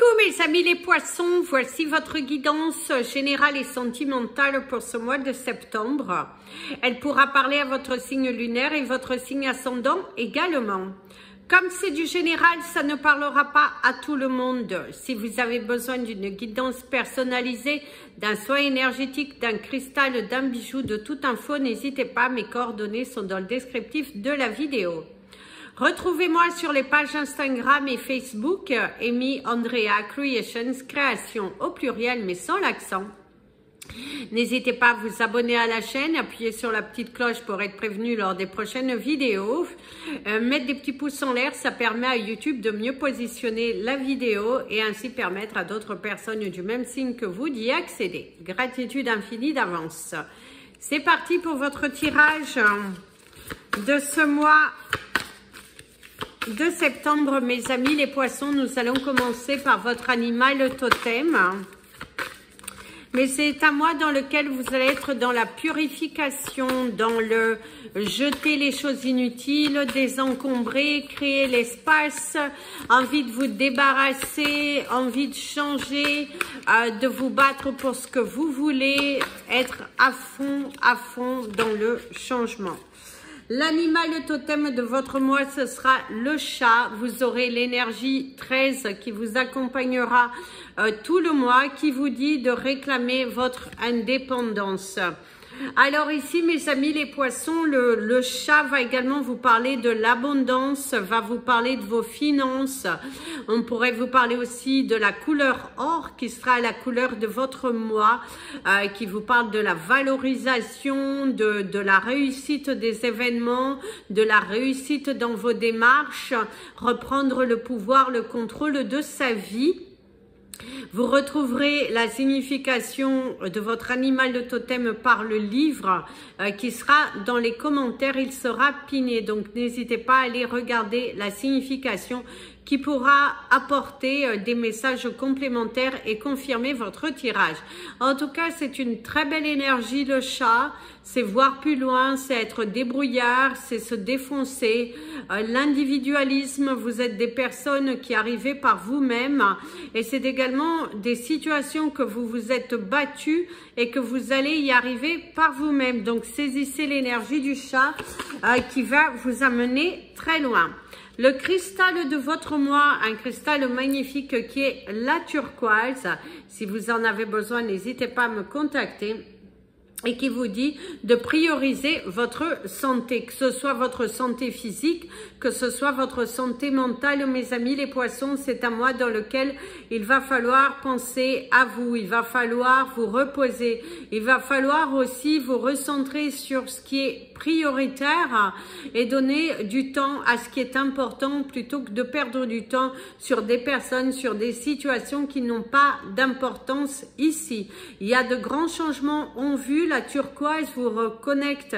Coucou mes amis les poissons, voici votre guidance générale et sentimentale pour ce mois de septembre. Elle pourra parler à votre signe lunaire et votre signe ascendant également. Comme c'est du général, ça ne parlera pas à tout le monde. Si vous avez besoin d'une guidance personnalisée, d'un soin énergétique, d'un cristal, d'un bijou, de toute info, n'hésitez pas, mes coordonnées sont dans le descriptif de la vidéo. Retrouvez-moi sur les pages Instagram et Facebook, Amy Andrea Creations, création au pluriel mais sans l'accent. N'hésitez pas à vous abonner à la chaîne, appuyer sur la petite cloche pour être prévenu lors des prochaines vidéos. Mettre des petits pouces en l'air, ça permet à YouTube de mieux positionner la vidéo et ainsi permettre à d'autres personnes du même signe que vous d'y accéder. Gratitude infinie d'avance. C'est parti pour votre tirage de ce mois de septembre, mes amis les poissons. Nous allons commencer par votre animal totem. Mais c'est un mois dans lequel vous allez être dans la purification, dans le jeter les choses inutiles, désencombrer, créer l'espace, envie de vous débarrasser, envie de changer, de vous battre pour ce que vous voulez, être à fond dans le changement. L'animal totem de votre mois, ce sera le chat. Vous aurez l'énergie 13 qui vous accompagnera tout le mois, qui vous dit de réclamer votre indépendance. Alors ici, mes amis les poissons, le chat va également vous parler de l'abondance, va vous parler de vos finances. On pourrait vous parler aussi de la couleur or qui sera la couleur de votre mois, qui vous parle de la valorisation, de la réussite des événements, de la réussite dans vos démarches, reprendre le pouvoir, le contrôle de sa vie. Vous retrouverez la signification de votre animal de totem par le livre qui sera dans les commentaires, il sera piné. Donc n'hésitez pas à aller regarder la signification qui pourra apporter des messages complémentaires et confirmer votre tirage. En tout cas, c'est une très belle énergie le chat, c'est voir plus loin, c'est être débrouillard, c'est se défoncer. L'individualisme, vous êtes des personnes qui arrivez par vous-même et c'est également des situations que vous vous êtes battu et que vous allez y arriver par vous-même. Donc saisissez l'énergie du chat qui va vous amener très loin. Le cristal de votre mois, un cristal magnifique qui est la turquoise. Si vous en avez besoin, n'hésitez pas à me contacter. Et qui vous dit de prioriser votre santé, que ce soit votre santé physique, que ce soit votre santé mentale. Mes amis les poissons, c'est un mois dans lequel il va falloir penser à vous, il va falloir vous reposer, il va falloir aussi vous recentrer sur ce qui est prioritaire et donner du temps à ce qui est important plutôt que de perdre du temps sur des personnes, sur des situations qui n'ont pas d'importance ici. Il y a de grands changements en vue. La turquoise vous reconnecte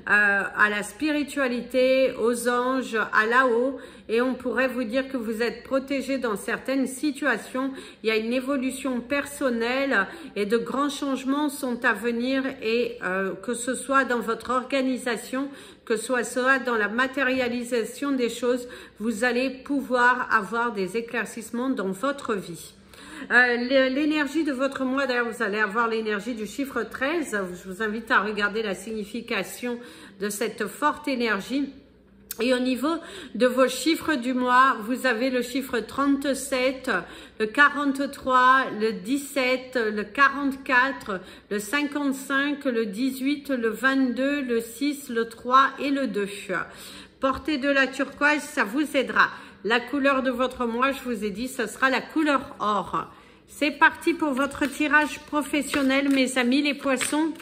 à la spiritualité, aux anges, à là-haut, et on pourrait vous dire que vous êtes protégé dans certaines situations. Il y a une évolution personnelle et de grands changements sont à venir, et que ce soit dans votre organisation, que ce soit dans la matérialisation des choses, vous allez pouvoir avoir des éclaircissements dans votre vie. L'énergie de votre mois, d'ailleurs vous allez avoir l'énergie du chiffre 13, je vous invite à regarder la signification de cette forte énergie. Et au niveau de vos chiffres du mois, vous avez le chiffre 37, le 43, le 17, le 44, le 55, le 18, le 22, le 6, le 3 et le 2. Portez de la turquoise, ça vous aidera. La couleur de votre mois, je vous ai dit, ce sera la couleur or. C'est parti pour votre tirage professionnel, mes amis les poissons,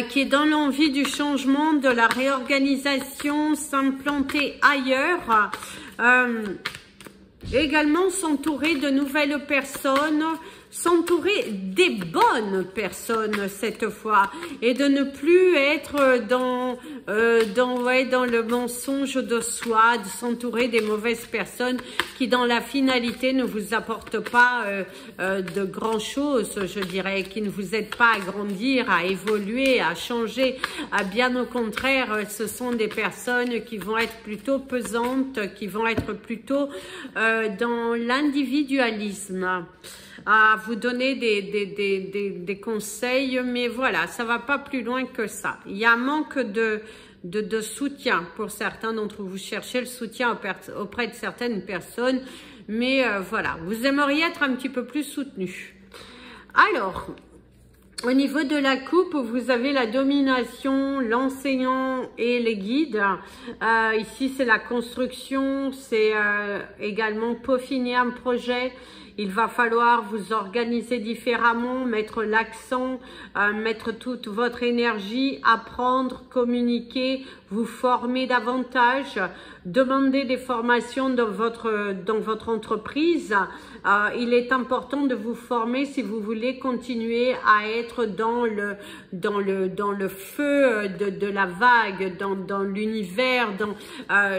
qui est dans l'envie du changement, de la réorganisation, s'implanter ailleurs, également s'entourer de nouvelles personnes, s'entourer des bonnes personnes cette fois et de ne plus être dans le mensonge de soi, de s'entourer des mauvaises personnes qui dans la finalité ne vous apportent pas de grand chose, je dirais, qui ne vous aident pas à grandir, à évoluer, à changer. Bien au contraire, ce sont des personnes qui vont être plutôt pesantes, qui vont être plutôt dans l'individualisme, à vous donner des conseils, mais voilà, ça va pas plus loin que ça. Il y a un manque de soutien pour certains d'entre vous. Vous cherchez le soutien auprès de certaines personnes, mais voilà, vous aimeriez être un petit peu plus soutenu. Alors, au niveau de la coupe, vous avez la domination, l'enseignant et les guides. Ici, c'est la construction, c'est également peaufiner un projet. Il va falloir vous organiser différemment, mettre l'accent, mettre toute votre énergie, apprendre, communiquer, vous former davantage, demander des formations dans votre entreprise. Il est important de vous former si vous voulez continuer à être dans le feu de la vague, dans l'univers.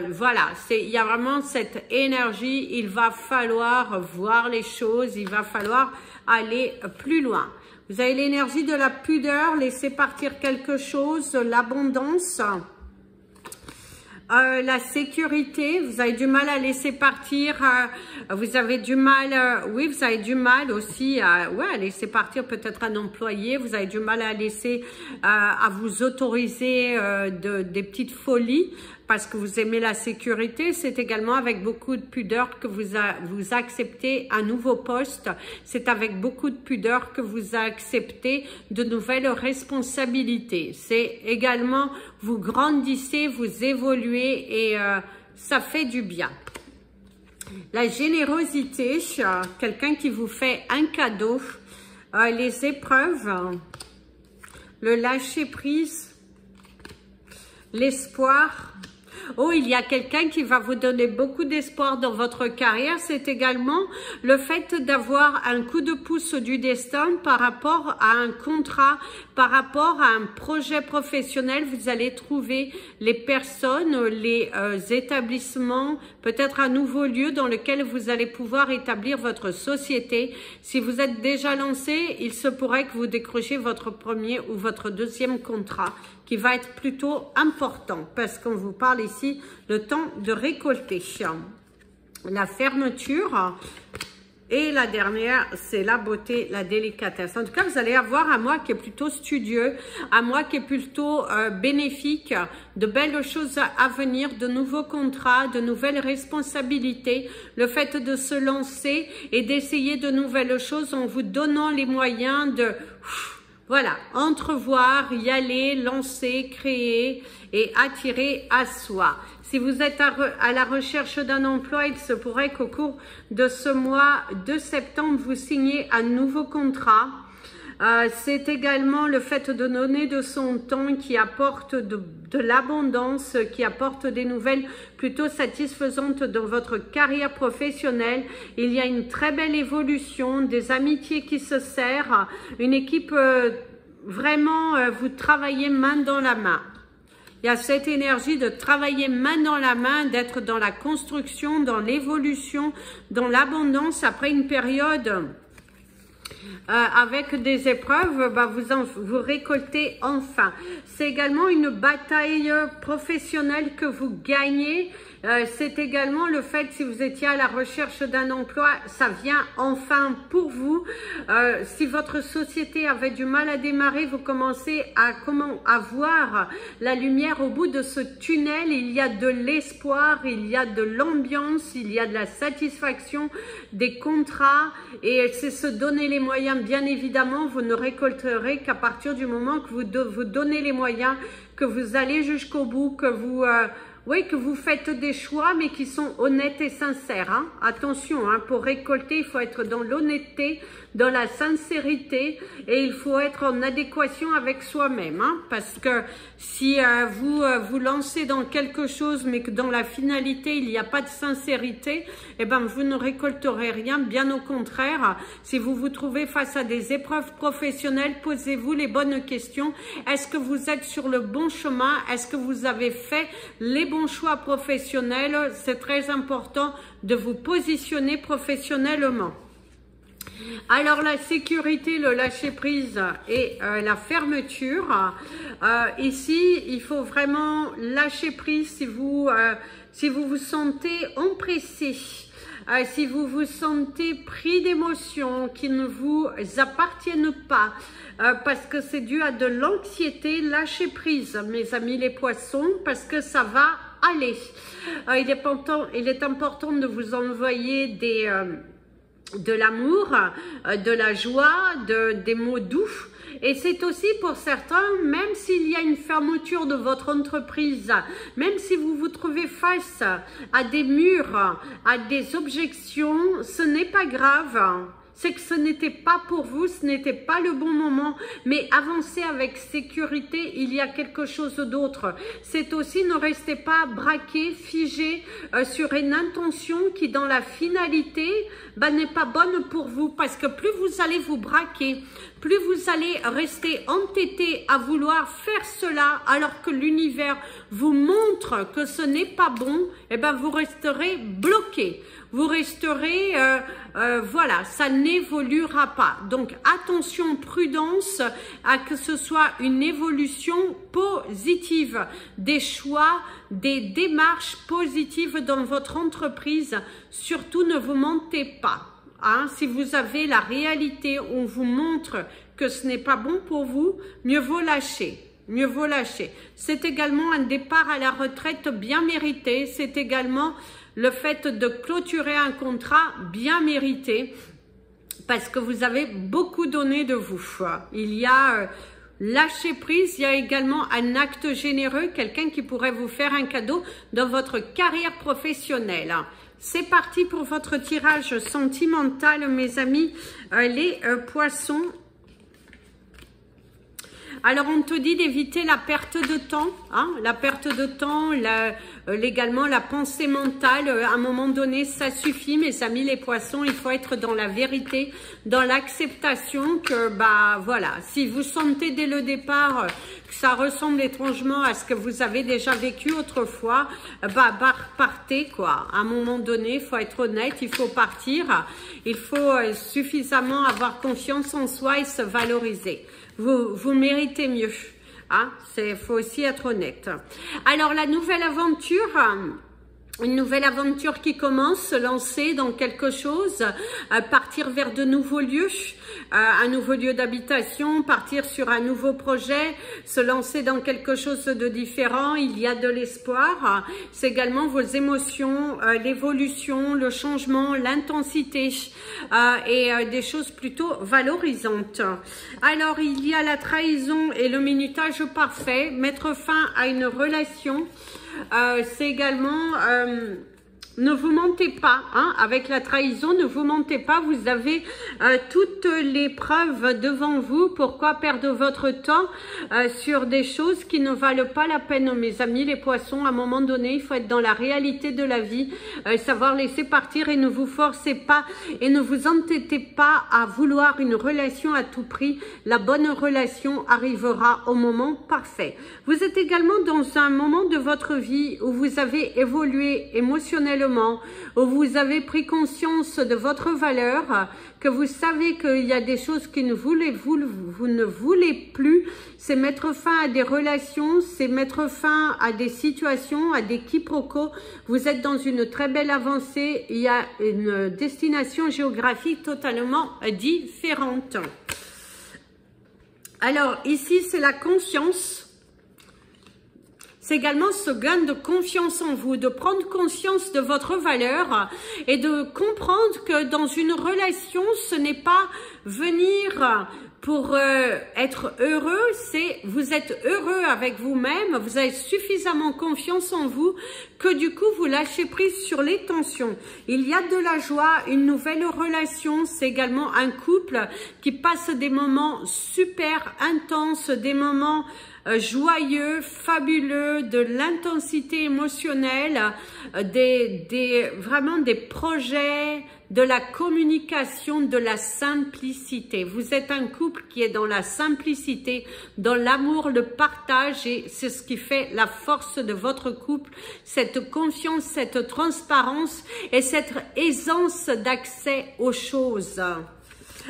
Voilà, il y a vraiment cette énergie. Il va falloir voir les choses, il va falloir aller plus loin. Vous avez l'énergie de la pudeur, laisser partir quelque chose, l'abondance. La sécurité, vous avez du mal à laisser partir, vous avez du mal, oui, vous avez du mal aussi à laisser partir peut-être un employé, vous avez du mal à laisser, à vous autoriser des petites folies parce que vous aimez la sécurité. C'est également avec beaucoup de pudeur que vous acceptez un nouveau poste. C'est avec beaucoup de pudeur que vous acceptez de nouvelles responsabilités. C'est également, vous grandissez, vous évoluez et ça fait du bien. La générosité, quelqu'un qui vous fait un cadeau, les épreuves, le lâcher-prise, l'espoir. Oh, il y a quelqu'un qui va vous donner beaucoup d'espoir dans votre carrière. C'est également le fait d'avoir un coup de pouce du destin par rapport à un contrat, par rapport à un projet professionnel. Vous allez trouver les personnes, les établissements, peut-être un nouveau lieu dans lequel vous allez pouvoir établir votre société. Si vous êtes déjà lancé, il se pourrait que vous décrochiez votre premier ou votre deuxième contrat, qui va être plutôt important parce qu'on vous parle ici le temps de récolter. La fermeture et la dernière, c'est la beauté, la délicatesse. En tout cas, vous allez avoir un mois qui est plutôt studieux, un mois qui est plutôt bénéfique, de belles choses à venir, de nouveaux contrats, de nouvelles responsabilités, le fait de se lancer et d'essayer de nouvelles choses en vous donnant les moyens de... Voilà, entrevoir, y aller, lancer, créer et attirer à soi. Si vous êtes à la recherche d'un emploi, il se pourrait qu'au cours de ce mois de septembre, vous signiez un nouveau contrat. C'est également le fait de donner de son temps qui apporte de l'abondance, qui apporte des nouvelles plutôt satisfaisantes dans votre carrière professionnelle. Il y a une très belle évolution, des amitiés qui se serrent, une équipe vraiment, vous travaillez main dans la main. Il y a cette énergie de travailler main dans la main, d'être dans la construction, dans l'évolution, dans l'abondance après une période... avec des épreuves, vous récoltez enfin. C'est également une bataille professionnelle que vous gagnez. C'est également le fait, si vous étiez à la recherche d'un emploi, ça vient enfin pour vous. Si votre société avait du mal à démarrer, vous commencez à voir la lumière au bout de ce tunnel. Il y a de l'espoir, il y a de l'ambiance, il y a de la satisfaction, des contrats, et c'est se donner les moyens. Bien évidemment, vous ne récolterez qu'à partir du moment que vous donnez les moyens, que vous allez jusqu'au bout, que vous... oui, que vous faites des choix, mais qui sont honnêtes et sincères. Hein. Attention, hein, pour récolter, il faut être dans l'honnêteté, dans la sincérité, et il faut être en adéquation avec soi-même. Hein, parce que si vous vous lancez dans quelque chose, mais que dans la finalité, il n'y a pas de sincérité, eh ben, vous ne récolterez rien. Bien au contraire, si vous vous trouvez face à des épreuves professionnelles, posez-vous les bonnes questions. Est-ce que vous êtes sur le bon chemin? Est-ce que vous avez fait les bons choix professionnels? C'est très important de vous positionner professionnellement. Alors la sécurité, le lâcher prise et la fermeture. Ici, il faut vraiment lâcher prise si vous vous sentez empressé. Si vous vous sentez pris d'émotions qui ne vous appartiennent pas, parce que c'est dû à de l'anxiété, lâchez prise, mes amis les poissons, parce que ça va aller. Il est important de vous envoyer de l'amour, de la joie, des mots doux. Et c'est aussi pour certains, même s'il y a une fermeture de votre entreprise, même si vous vous trouvez face à des murs, à des objections, ce n'est pas grave. C'est que ce n'était pas pour vous, ce n'était pas le bon moment, mais avancez avec sécurité, il y a quelque chose d'autre. C'est aussi ne restez pas braqué, figé sur une intention qui dans la finalité n'est pas bonne pour vous, parce que plus vous allez vous braquer, plus vous allez rester entêté à vouloir faire cela alors que l'univers vous montre que ce n'est pas bon, et ben vous resterez bloqué. Vous resterez, voilà, ça n'évoluera pas. Donc, attention, prudence à que ce soit une évolution positive, des choix, des démarches positives dans votre entreprise. Surtout, ne vous mentez pas. Hein, si vous avez la réalité, on vous montre que ce n'est pas bon pour vous, mieux vaut lâcher. Mieux vaut lâcher. C'est également un départ à la retraite bien mérité. C'est également le fait de clôturer un contrat bien mérité parce que vous avez beaucoup donné de vous. Il y a lâcher prise, il y a également un acte généreux, quelqu'un qui pourrait vous faire un cadeau dans votre carrière professionnelle. C'est parti pour votre tirage sentimental, mes amis, les poissons. Alors, on te dit d'éviter la perte de temps, hein, la perte de temps, également la pensée mentale. À un moment donné, ça suffit, mes amis les poissons. Il faut être dans la vérité, dans l'acceptation que, voilà, si vous sentez dès le départ que ça ressemble étrangement à ce que vous avez déjà vécu autrefois, partez, quoi. À un moment donné, il faut être honnête, il faut partir. Il faut suffisamment avoir confiance en soi et se valoriser. Vous méritez mieux. Hein? Faut aussi être honnête. Alors, la nouvelle aventure, une nouvelle aventure qui commence, se lancer dans quelque chose, partir vers de nouveaux lieux, un nouveau lieu d'habitation, partir sur un nouveau projet, se lancer dans quelque chose de différent. Il y a de l'espoir. C'est également vos émotions, l'évolution, le changement, l'intensité et des choses plutôt valorisantes. Alors, il y a la trahison et le minutage parfait, mettre fin à une relation. C'est également ne vous mentez pas, hein, avec la trahison, ne vous mentez pas, vous avez toutes les preuves devant vous. Pourquoi perdre votre temps sur des choses qui ne valent pas la peine, mes amis les poissons? À un moment donné, il faut être dans la réalité de la vie, savoir laisser partir et ne vous forcez pas et ne vous entêtez pas à vouloir une relation à tout prix. La bonne relation arrivera au moment parfait. Vous êtes également dans un moment de votre vie où vous avez évolué émotionnellement, où vous avez pris conscience de votre valeur, que vous savez qu'il y a des choses que vous ne voulez plus. C'est mettre fin à des relations, c'est mettre fin à des situations, à des quiproquos. Vous êtes dans une très belle avancée. Il y a une destination géographique totalement différente. Alors ici, c'est la conscience. c'est également ce gain de confiance en vous, de prendre conscience de votre valeur et de comprendre que dans une relation, ce n'est pas venir pour être heureux, c'est vous êtes heureux avec vous-même, vous avez suffisamment confiance en vous que du coup vous lâchez prise sur les tensions. Il y a de la joie, une nouvelle relation, c'est également un couple qui passe des moments super intenses, des moments joyeux, fabuleux, de l'intensité émotionnelle, vraiment des projets, de la communication, de la simplicité. Vous êtes un couple qui est dans la simplicité, dans l'amour, le partage, et c'est ce qui fait la force de votre couple, cette confiance, cette transparence et cette aisance d'accès aux choses.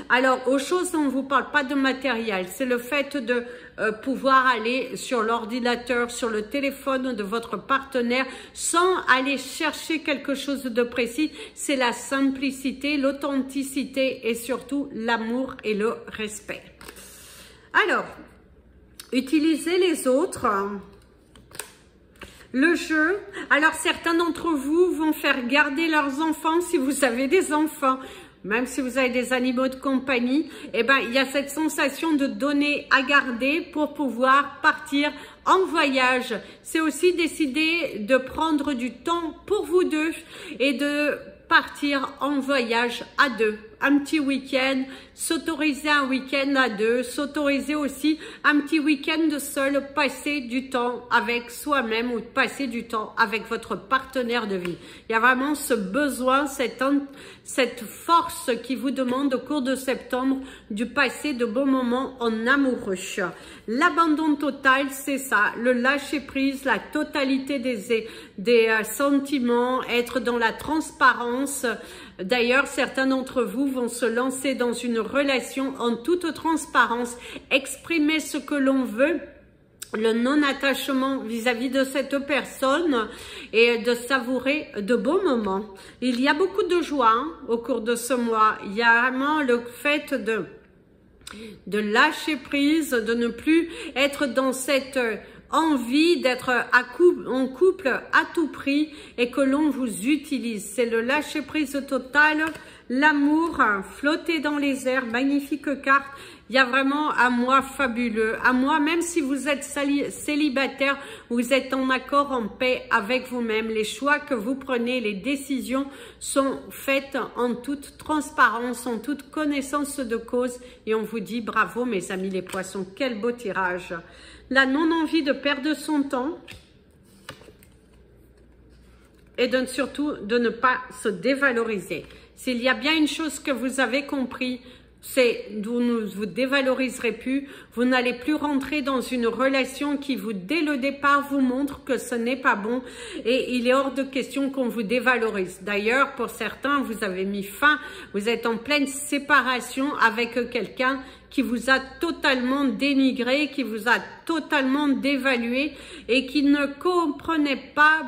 Alors, aux choses, on ne vous parle pas de matériel, c'est le fait de pouvoir aller sur l'ordinateur, sur le téléphone de votre partenaire sans aller chercher quelque chose de précis. C'est la simplicité, l'authenticité et surtout l'amour et le respect. Alors, utilisez les autres. Le jeu. Alors, certains d'entre vous vont faire garder leurs enfants si vous avez des enfants. Même si vous avez des animaux de compagnie, eh ben, il y a cette sensation de donner à garder pour pouvoir partir en voyage. C'est aussi décider de prendre du temps pour vous deux et de partir en voyage à deux. Un petit week-end, s'autoriser un week-end à deux, s'autoriser aussi un petit week-end de seul, passer du temps avec soi-même ou passer du temps avec votre partenaire de vie. Il y a vraiment ce besoin, cette force qui vous demande au cours de septembre de passer de bons moments en amoureux. L'abandon total, c'est ça, le lâcher prise, la totalité des sentiments, être dans la transparence. D'ailleurs, certains d'entre vous vont se lancer dans une relation en toute transparence, exprimer ce que l'on veut, le non-attachement vis-à-vis de cette personne et de savourer de beaux moments. Il y a beaucoup de joie hein, au cours de ce mois. Il y a vraiment le fait de lâcher prise, de ne plus être dans cette envie d'être en couple à tout prix et que l'on vous utilise. C'est le lâcher prise total, l'amour, flotter dans les airs, magnifique carte. Il y a vraiment un mois fabuleux, un mois même si vous êtes célibataire, vous êtes en accord, en paix avec vous-même. Les choix que vous prenez, les décisions sont faites en toute transparence, en toute connaissance de cause et on vous dit bravo mes amis les poissons, quel beau tirage. La non-envie de perdre son temps et surtout de ne pas se dévaloriser. S'il y a bien une chose que vous avez compris, c'est vous ne vous dévaloriserez plus, vous n'allez plus rentrer dans une relation qui vous, dès le départ, vous montre que ce n'est pas bon et il est hors de question qu'on vous dévalorise. D'ailleurs, pour certains, vous avez mis fin, vous êtes en pleine séparation avec quelqu'un qui vous a totalement dénigré, qui vous a totalement dévalué et qui ne comprenait pas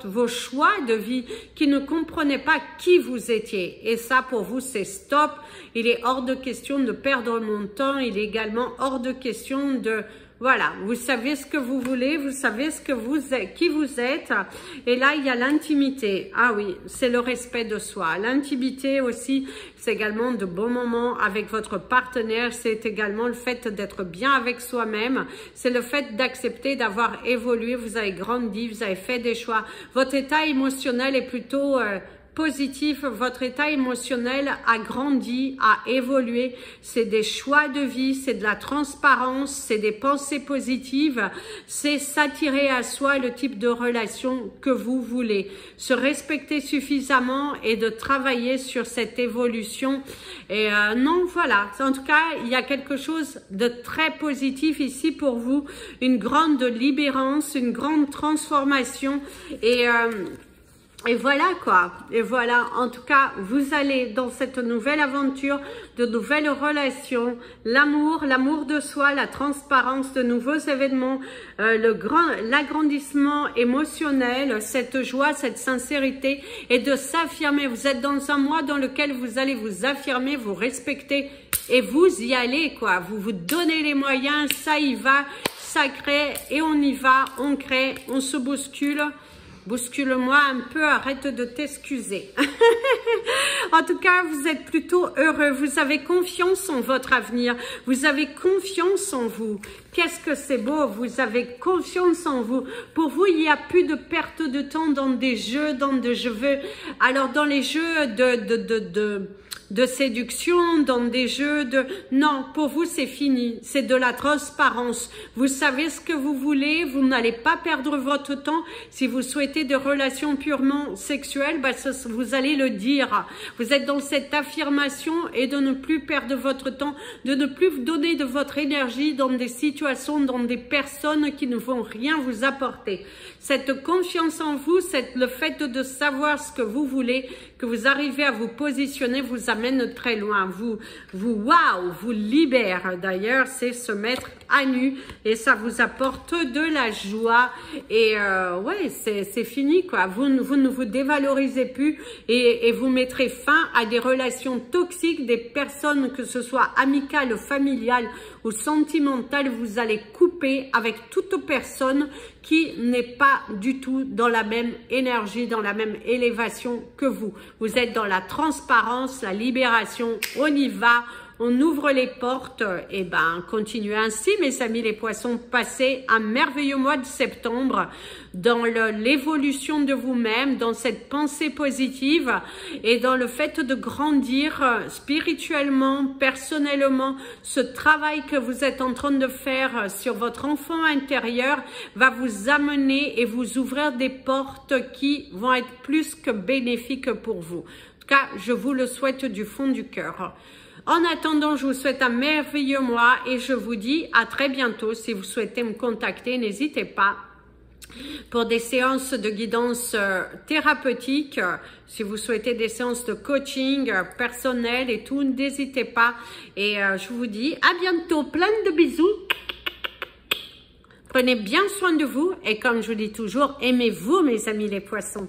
vos choix de vie, qui ne comprenait pas qui vous étiez. Et ça, pour vous, c'est stop. Il est hors de question de perdre mon temps. Il est également hors de question de... Voilà, vous savez ce que vous voulez, vous savez ce que vous êtes, qui vous êtes. Et là, il y a l'intimité. Ah oui, c'est le respect de soi. L'intimité aussi, c'est également de bons moments avec votre partenaire. C'est également le fait d'être bien avec soi-même. C'est le fait d'accepter d'avoir évolué. Vous avez grandi, vous avez fait des choix. Votre état émotionnel est plutôt... positif, votre état émotionnel a grandi, a évolué, c'est des choix de vie, c'est de la transparence, c'est des pensées positives, c'est s'attirer à soi le type de relation que vous voulez, se respecter suffisamment et de travailler sur cette évolution. Et non, voilà, en tout cas, il y a quelque chose de très positif ici pour vous, une grande libérance, une grande transformation et voilà quoi, et voilà, en tout cas, vous allez dans cette nouvelle aventure, de nouvelles relations, l'amour de soi, la transparence, de nouveaux événements, l'agrandissement émotionnel, cette joie, cette sincérité et de s'affirmer. Vous êtes dans un mois dans lequel vous allez vous affirmer, vous respecter et vous y allez quoi, vous vous donnez les moyens, ça y va. sacré et on y va, on crée, on se bouscule. Bouscule-moi un peu, arrête de t'excuser. En tout cas, vous êtes plutôt heureux. Vous avez confiance en votre avenir. Vous avez confiance en vous. Qu'est-ce que c'est beau, vous avez confiance en vous. Pour vous, il n'y a plus de perte de temps dans des jeux, alors dans les jeux de séduction, dans des jeux de... Non, pour vous, c'est fini. C'est de la transparence. Vous savez ce que vous voulez. Vous n'allez pas perdre votre temps. Si vous souhaitez des relations purement sexuelles, vous allez le dire. Vous êtes dans cette affirmation et de ne plus perdre votre temps, de ne plus donner de votre énergie dans des situations, dans des personnes qui ne vont rien vous apporter. Cette confiance en vous, le fait de savoir ce que vous voulez, que vous arrivez à vous positionner, vous amène très loin. Vous libère. D'ailleurs, c'est se mettre à nu et ça vous apporte de la joie. Et ouais, c'est fini quoi. Vous ne vous dévalorisez plus et vous mettrez fin à des relations toxiques, des personnes, que ce soit amicales, familiales ou sentimentales. Vous allez couper avec toute personne qui n'est pas du tout dans la même énergie, dans la même élévation que vous. Vous êtes dans la transparence, la libération, on y va, on ouvre les portes, et ben continuez ainsi mes amis les poissons, passez un merveilleux mois de septembre dans l'évolution de vous-même, dans cette pensée positive et dans le fait de grandir spirituellement, personnellement. Ce travail que vous êtes en train de faire sur votre enfant intérieur va vous amener et vous ouvrir des portes qui vont être plus que bénéfiques pour vous. En tout cas, je vous le souhaite du fond du cœur. En attendant, je vous souhaite un merveilleux mois et je vous dis à très bientôt. Si vous souhaitez me contacter, n'hésitez pas pour des séances de guidance thérapeutique. Si vous souhaitez des séances de coaching personnel et tout, n'hésitez pas. Et je vous dis à bientôt. Plein de bisous. Prenez bien soin de vous et comme je vous dis toujours, aimez-vous mes amis les poissons.